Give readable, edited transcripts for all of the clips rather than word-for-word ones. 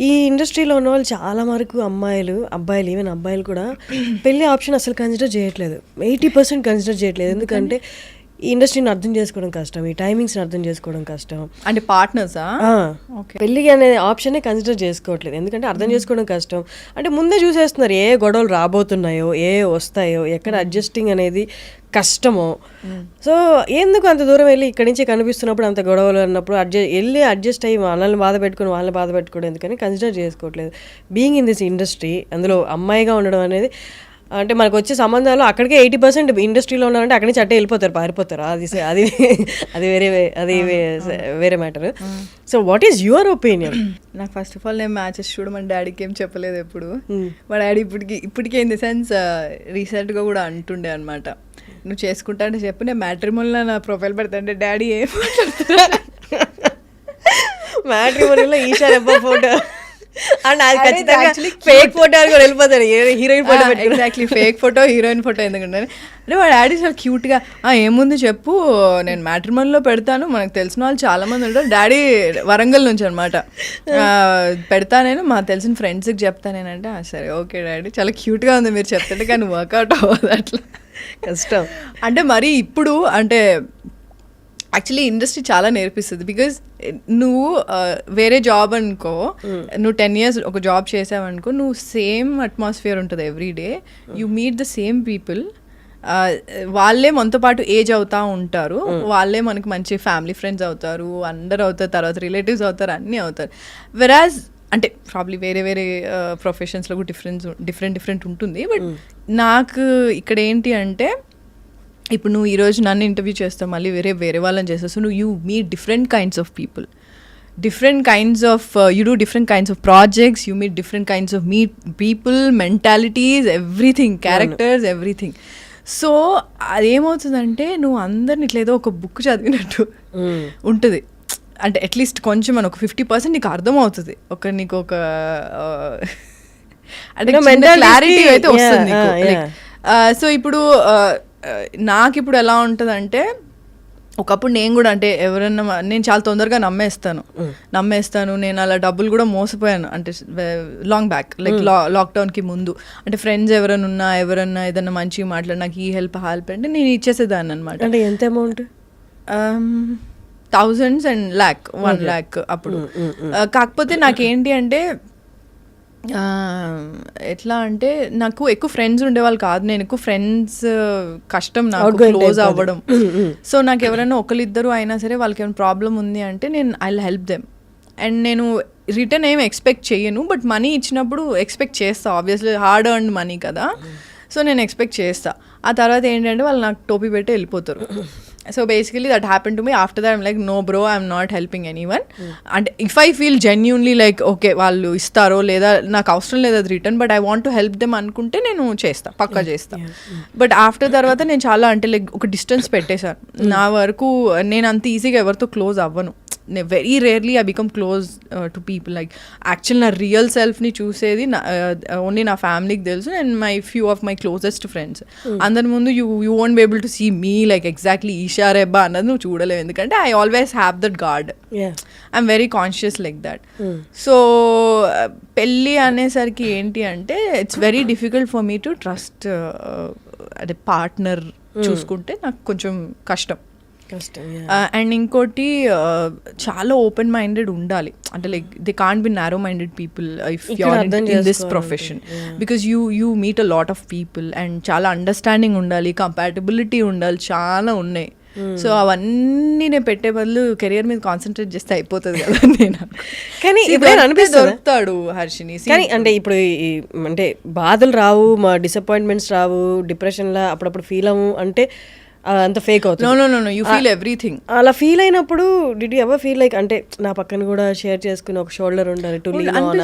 ఈ ఇండస్ట్రీలో ఉన్న వాళ్ళు చాలా వరకు అబ్బాయిలు ఈవెన్ అబ్బాయిలు కూడా పెళ్లి ఆప్షన్ అసలు కన్సిడర్ చేయట్లేదు. 80% కన్సిడర్ చేయట్లేదు. ఎందుకంటే ఈ ఇండస్ట్రీని అర్థం చేసుకోవడం కష్టం, ఈ టైమింగ్స్ని అర్థం చేసుకోవడం కష్టం. అంటే పార్ట్నర్సా? పెళ్ళి అనే ఆప్షనే కన్సిడర్ చేసుకోవట్లేదు, ఎందుకంటే అర్థం చేసుకోవడం కష్టం. అంటే ముందే చూసేస్తున్నారు ఏ గొడవలు రాబోతున్నాయో, ఏ వస్తాయో, ఎక్కడ అడ్జస్టింగ్ అనేది కష్టమో. సో ఎందుకు అంత దూరం వెళ్ళి ఇక్కడి నుంచి కనిపిస్తున్నప్పుడు అంత గొడవలు అన్నప్పుడు అడ్జస్ట్ అయ్యి వాళ్ళని బాధ పెట్టుకోవడం ఎందుకని కన్సిడర్ చేసుకోవట్లేదు. బీయింగ్ ఇన్ దిస్ ఇండస్ట్రీ, అందులో అమ్మాయిగా ఉండడం అనేది, అంటే మనకు వచ్చే సంబంధాలు అక్కడికే 80% ఇండస్ట్రీలో ఉన్నారంటే అక్కడి నుంచి అట్టే వెళ్ళిపోతారు, పారిపోతారు. అది వేరే matter. So what is your opinion? నాకు ఫస్ట్ ఆఫ్ ఆల్ నేను మ్యాచెస్ చూడమని డాడీకి ఏం చెప్పలేదు ఎప్పుడు. మా డాడీ ఇప్పటికే ఇన్ ది సెన్స్ రీసెంట్గా కూడా అంటుండే అనమాట, నువ్వు చేసుకుంటా అంటే చెప్పు, నేను మ్యాట్రిమోనీలో నా ప్రొఫైల్ పెడతా అంటే డాడీ ఏం మ్యాట్రిమోనీలో ఈషా రెబ్బా ఫోటో అండ్ అది ఖచ్చితంగా ఫేక్ ఫోటో అని కూడా వెళ్ళిపోతారు, heroine photo. Exactly fake photo, heroine photo. ఎందుకంటే అంటే మా డాడీ చాలా క్యూట్గా ఏముంది చెప్పు, నేను మ్యాట్రిమోనీలో పెడతాను, మనకు తెలిసిన వాళ్ళు చాలా మంది ఉంటారు. డాడీ వరంగల్ నుంచి అనమాట, పెడతా నేను, మా తెలిసిన ఫ్రెండ్స్కి చెప్తా నేనంటే సరే ఓకే డాడీ, చాలా క్యూట్గా ఉంది మీరు చెప్తుంటే, కానీ వర్కౌట్ అవ్వదు, అట్లా కష్టం. అంటే మరి ఇప్పుడు అంటే యాక్చువల్లీ ఇండస్ట్రీ చాలా నేర్పిస్తుంది. బికాజ్ నువ్వు వేరే జాబ్ అనుకో, నువ్వు 10 years ఒక జాబ్ చేసావనుకో, నువ్వు సేమ్ అట్మాస్ఫియర్ ఉంటుంది every day, you meet the same people, వాళ్ళే మనతో పాటు ఏజ్ అవుతూ ఉంటారు, వాళ్ళే మనకి మంచి ఫ్యామిలీ ఫ్రెండ్స్ అవుతారు, అందరు అవుతారు, తర్వాత రిలేటివ్స్ అవుతారు, అన్నీ అవుతారు. వెరాజ్ అంటే ప్రాబ్లీ వేరే వేరే ప్రొఫెషన్స్లో కూడా డిఫరెంట్ ఉంటుంది. బట్ నాకు ఇక్కడ ఏంటి అంటే, ఇప్పుడు నువ్వు ఈరోజు నన్ను ఇంటర్వ్యూ చేస్తావు, మళ్ళీ వేరే వాళ్ళని చేస్తావు. సో నువ్వు you meet different kinds of people, you do different kinds of projects, you meet different kinds of people, mentalities, everything, characters, everything. So అదేమవుతుందంటే నువ్వు అందరిని ఇట్లేదో ఒక బుక్ చదివినట్టు ఉంటుంది. అంటే అట్లీస్ట్ కొంచెం మన ఒక 50% నీకు అర్థమవుతుంది, నీకు ఒక అంటే క్లారిటీ అయితే వస్తుంది నీకు. సో ఇప్పుడు నాకు ఇప్పుడు ఎలా ఉంటుందంటే, ఒకప్పుడు నేను కూడా అంటే ఎవరన్నా, నేను చాలా తొందరగా నమ్మేస్తాను. నేను అలా డబ్బులు కూడా మోసపోయాను, అంటే లాంగ్ బ్యాక్, లైక్ లాక్డౌన్కి ముందు. అంటే ఫ్రెండ్స్ ఎవరైనా ఏదన్నా మంచిగా మాట్లాడి నాకు ఈ హెల్ప్ అంటే నేను ఇచ్చేసేదాన్ని అనమాట. అంటే ఎంత అమౌంట్? thousands and $1 lakh అప్పుడు. కాకపోతే నాకేంటి అంటే ఎట్లా అంటే, నాకు ఎక్కువ ఫ్రెండ్స్ ఉండేవాళ్ళు కాదు, నేను ఎక్కువ ఫ్రెండ్స్ కష్టం నాకు క్లోజ్ అవ్వడం. సో నాకు ఎవరైనా ఒకరిద్దరు అయినా సరే వాళ్ళకి ఏమైనా ప్రాబ్లం ఉంది అంటే నేను I will help them. And నేను రిటర్న్ ఏం ఎక్స్పెక్ట్ చేయను, బట్ మనీ ఇచ్చినప్పుడు ఎక్స్పెక్ట్ చేస్తా, ఆబ్వియస్లీ హార్డ్ ఎర్న్డ్ మనీ కదా. సో నేను ఎక్స్పెక్ట్ చేస్తా. ఆ తర్వాత ఏంటంటే వాళ్ళు నాకు టోపీ పెట్టి వెళ్ళిపోతారు. So basically that happen to me. After that I'm like, no bro, I'm not helping anyone. అంటే if I feel genuinely like okay వాళ్ళు ఇస్తారో లేదా నాకు అవసరం లేదు అది return, but I want to help them అనుకుంటే నేను పక్కా చేస్తా. బట్ ఆఫ్టర్ తర్వాత నేను చాలా అంటే లైక్ ఒక డిస్టెన్స్ పెట్టేశాను. నా వరకు నేను అంత ఈజీగా ఎవరితో క్లోజ్ అవ్వను. Very rarely I become close to people. Like actual నా రియల్ సెల్ఫ్ని చూసేది ఓన్లీ నా ఫ్యామిలీకి తెలుసు and my few of my closest friends. అందరి ముందు you won't be able to see me like exactly Eesha Rebba అన్నది నువ్వు చూడలేవు, ఎందుకంటే I always have that guard. I'm very conscious like that. So పెళ్ళి అనేసరికి ఏంటి అంటే it's very difficult for me to trust అదే పార్ట్నర్ చూసుకుంటే నాకు కొంచెం కష్టం. అండ్ ఇంకోటి చాలా ఓపెన్ మైండెడ్ ఉండాలి, అంటే like they can't be narrow minded people if you are in this profession, because you meet a lot of people and చాలా అండర్స్టాండింగ్ ఉండాలి, కంపాటబిలిటీ ఉండాలి, చాలా ఉన్నాయి. సో అవన్నీ నేను పెట్టే బదులు కెరియర్ మీద కాన్సన్ట్రేట్ చేస్తే అయిపోతుంది కదా. నేను కానీ దొరుకుతాడు హర్షిని. కానీ అంటే ఇప్పుడు అంటే బాధలు రావు, మా డిసప్పాయింట్మెంట్స్ రావు, డిప్రెషన్లా అప్పుడప్పుడు ఫీల్ అవ్వు అంటే అంత ఫేక్ అవుతుంది. No you feel everything. అలా ఫీల్ అయినప్పుడు did you ever feel like అంటే నా పక్కన కూడా షేర్ చేసుకుని ఒక షోల్డర్ ఉండాలి టు లీన్ ఆన్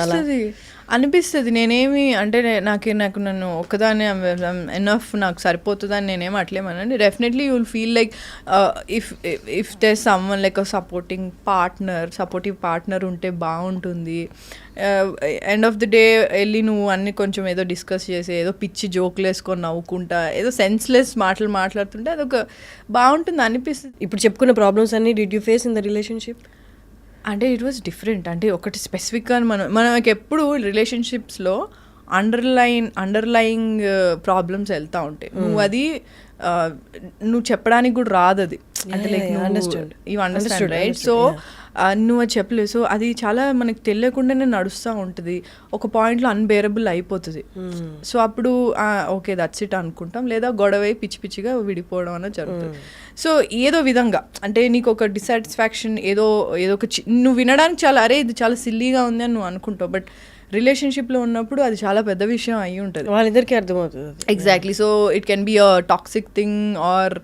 అనిపిస్తుంది. నేనేమి అంటే నాకు నన్ను ఒక్కదాన్ని ఎనఫ్ నాకు సరిపోతుందని నేనేమి అట్లేమనండి. Definitely you will feel like if there someone like a supportive partner ఉంటే బాగుంటుంది. ఎండ్ ఆఫ్ ది డే వెళ్ళి నువ్వు అన్ని కొంచెం ఏదో డిస్కస్ చేసి ఏదో పిచ్చి జోకులు వేసుకొని నవ్వుకుంటా ఏదో సెన్స్లెస్ మాటలు మాట్లాడుతుంటే అదొక బాగుంటుంది అనిపిస్తుంది. ఇప్పుడు చెప్పుకున్న ప్రాబ్లమ్స్ అన్ని did you face in the relationship? అంటే ఇట్ వాస్ డిఫరెంట్. అంటే ఒకటి స్పెసిఫిక్గా మనకి ఎప్పుడు రిలేషన్షిప్స్లో అండర్లయింగ్ ప్రాబ్లమ్స్ వెళ్తూ ఉంటాయి. నువ్వు అది నువ్వు చెప్పడానికి కూడా రాదు అది. అంటే like you understand right. So నువ్వు అది చెప్పలేవు. సో అది చాలా మనకి తెలియకుండానే నడుస్తూ ఉంటుంది. ఒక పాయింట్లో అన్బేరబుల్ అయిపోతుంది. సో అప్పుడు ఓకే దట్స్ ఇట్ అనుకుంటాం, లేదా గొడవ పిచ్చి పిచ్చిగా విడిపోవడం అనేది జరుగుతుంది. సో ఏదో విధంగా అంటే నీకు ఒక డిసాటిస్ఫాక్షన్ ఏదో ఒక నువ్వు వినడానికి చాలా అరే ఇది చాలా సిల్లీగా ఉంది అని నువ్వు అనుకుంటావు, బట్ రిలేషన్షిప్లో ఉన్నప్పుడు అది చాలా పెద్ద విషయం అయి ఉంటుంది. వాళ్ళిద్దరికీ అర్థమవుతుంది. Exactly. So it can be a toxic thing or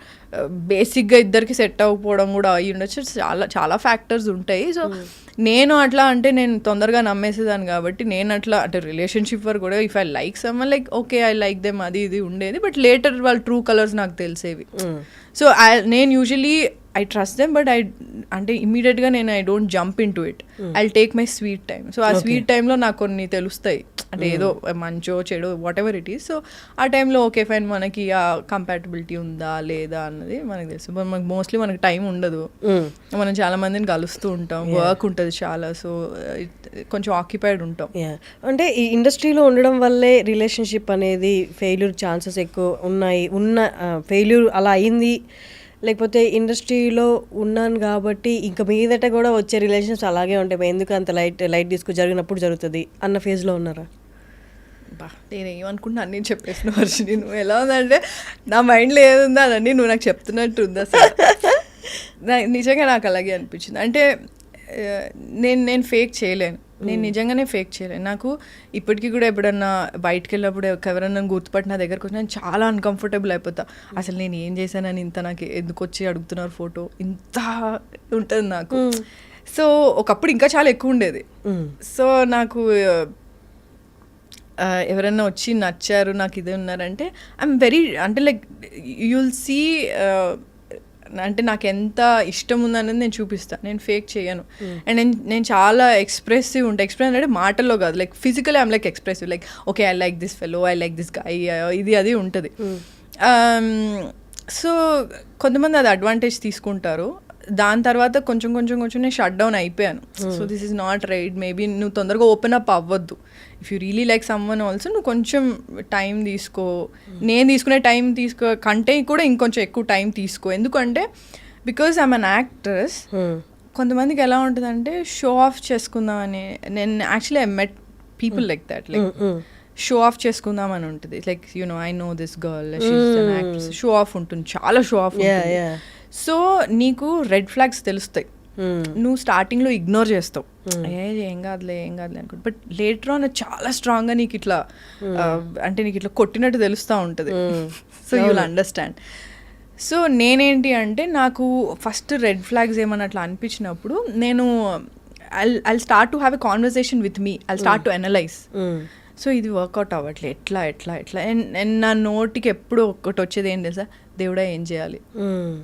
బేసిక్గా ఇద్దరికి సెట్ అవ్వకపోవడం కూడా అయ్యి ఉండొచ్చు. చాలా చాలా ఫ్యాక్టర్స్ ఉంటాయి. సో నేను అట్లా అంటే నేను తొందరగా నమ్మేసేదాన్ని కాబట్టి నేను అట్లా అంటే రిలేషన్షిప్ వరకు కూడా if I like someone like okay I like them అది ఇది ఉండేది. బట్ లేటర్ వాళ్ళ ట్రూ కలర్స్ నాకు తెలిసేవి. సో నేను usually I trust them, but అంటే ఇమీడియట్గా నేను I don't jump in to it. I take my sweet time. So ఆ స్వీట్ టైంలో నాకు కొన్ని తెలుస్తాయి, అంటే ఏదో మంచో చెడు what ever it is. So ఆ టైంలో ఓకే ఫైన్ మనకి ఆ కంపాటబిలిటీ ఉందా లేదా అన్నది మనకు తెలుసు. మనకు మోస్ట్లీ మనకి టైం ఉండదు, మనం చాలా మందిని కలుస్తూ ఉంటాం, వర్క్ ఉంటుంది చాలా. సో కొంచెం ఆక్యుపైడ్ ఉంటాం. అంటే ఈ ఇండస్ట్రీలో ఉండడం వల్లే రిలేషన్షిప్ అనేది ఫెయిల్యూర్ ఛాన్సెస్ ఎక్కువ ఉన్నాయి. ఫెయిల్యూర్ అలా అయింది, లేకపోతే ఇండస్ట్రీలో ఉన్నాను కాబట్టి ఇంకా మీదట కూడా వచ్చే రిలేషన్స్ అలాగే ఉంటాయి, ఎందుకు అంత లైట్ తీసుకు జరిగినప్పుడు జరుగుతుంది అన్న ఫేజ్లో ఉన్నారా? నేను ఏమనుకుంటున్నా అన్నీ చెప్పేసిన వర్షిని. నువ్వు ఎలా ఉందంటే నా మైండ్లో ఏదుందా అన్నీ నువ్వు నాకు చెప్తున్నట్టు ఉందా సార్. నిజంగా నాకు అలాగే అనిపించింది. అంటే నేను ఫేక్ చేయలేను, నేను నిజంగానే ఫేక్ చేయలేను. నాకు ఇప్పటికీ కూడా ఎప్పుడన్నా బయటకు వెళ్ళినప్పుడు ఎవరన్నా గుర్తుపట్టి నా దగ్గరకు వచ్చి నేను చాలా అన్కంఫర్టబుల్ అయిపోతా. అసలు నేను ఏం చేశానని ఇంత నాకు ఎందుకు వచ్చి అడుగుతున్నారు ఫోటో, ఇంత ఉంటుంది నాకు. సో ఒకప్పుడు ఇంకా చాలా ఎక్కువ ఉండేది. సో నాకు ఎవరన్నా వచ్చి నచ్చారు నాకు ఇదే ఉన్నారంటే ఐఎమ్ వెరీ అంటే లైక్ యుల్ సీ అంటే నాకు ఎంత ఇష్టం ఉందనేది నేను చూపిస్తాను, నేను ఫేక్ చేయను. అండ్ నేను చాలా ఎక్స్ప్రెసివ్ ఉంటాను. ఎక్స్ప్రెస్ అంటే మాటల్లో కాదు, like physically I'm like expressive, like okay I like this fellow, I like this guy, ఇది అది ఉంటుంది. సో కొంతమంది అది అడ్వాంటేజ్ తీసుకుంటారు. దాని తర్వాత కొంచెం నేను షట్ డౌన్ అయిపోయాను. So this is not right. Maybe నువ్వు తొందరగా ఓపెన్ అప్ అవ్వద్దు. If you really like someone also నువ్వు కొంచెం టైం తీసుకో. నేను తీసుకునే టైం తీసుకో కంటే కూడా ఇంకొంచెం ఎక్కువ టైం తీసుకో. ఎందుకంటే బికాజ్ ఐఎమ్ అన్ యాక్ట్రెస్. కొంతమందికి ఎలా ఉంటుందంటే షో ఆఫ్ చేసుకుందామని. నేను actually I met people like that, like show off చేసుకుందామని ఉంటుంది. Like you know I know this girl, she's an actress. Show off ఉంటుంది, చాలా షో ఆఫ్ ఉంటుంది. సో నీకు రెడ్ ఫ్లాగ్స్ తెలుస్తాయి, నువ్వు స్టార్టింగ్లో ఇగ్నోర్ చేస్తావు, ఏం కాదులే అనుకుంటా. బట్ లేటర్ ఆన్ చాలా స్ట్రాంగ్గా నీకు ఇట్లా అంటే నీకు ఇట్లా కొట్టినట్టు తెలుస్తూ ఉంటుంది. So you will understand. So నేనేంటి అంటే నాకు ఫస్ట్ రెడ్ ఫ్లాగ్స్ ఏమన్నా అట్లా అనిపించినప్పుడు నేను I start to have a conversation with me, I start to analyse. So ఇది వర్కౌట్ అవ్వట్లే, ఎట్లా అండ్ నా నోటికి ఎప్పుడు ఒకటి వచ్చేది ఏం తెలుసా, దేవుడా ఏం చేయాలి.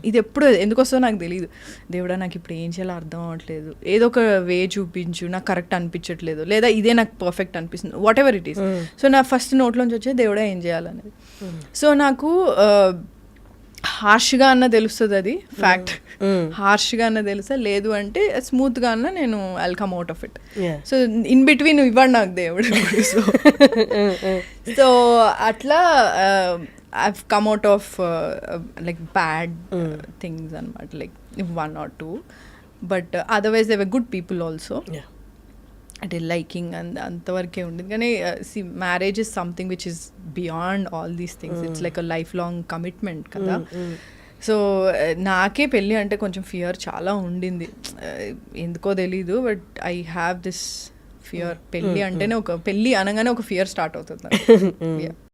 ఇది ఎప్పుడు ఎందుకు వస్తుందో నాకు తెలియదు. దేవుడా నాకు ఇప్పుడు ఏం చేయాలో అర్థం అవ్వట్లేదు, ఏదో ఒక వే చూపించు, నాకు కరెక్ట్ అనిపించట్లేదు, లేదా ఇదే నాకు పర్ఫెక్ట్ అనిపిస్తుంది, what ever it is. So నా ఫస్ట్ నోట్లోంచి వచ్చేది దేవుడా ఏం చేయాలనేది. సో నాకు హార్ష్గా అన్న తెలుస్తుంది, అది ఫ్యాక్ట్. హార్ష్గా అన్న తెలుసా, లేదు అంటే స్మూత్గా అన్న నేను I'll come out of it. So in between ఇవ్వండి నాకు దేవుడు. సో అట్లా I've come out of like bad things and like one or two, but otherwise they were good people also. అంటే లైకింగ్ అంతవరకే ఉండేది. కానీ see marriage is something which is beyond all these things. It's like a life long commitment కదా. So నాకే పెళ్ళి అంటే కొంచెం fear చాలా ఉండింది, ఎందుకో తెలీదు. But I have this fear. పెళ్ళి అంటేనే పెళ్ళి అనగానే ఒక ఫియర్ స్టార్ట్ అవుతుంది.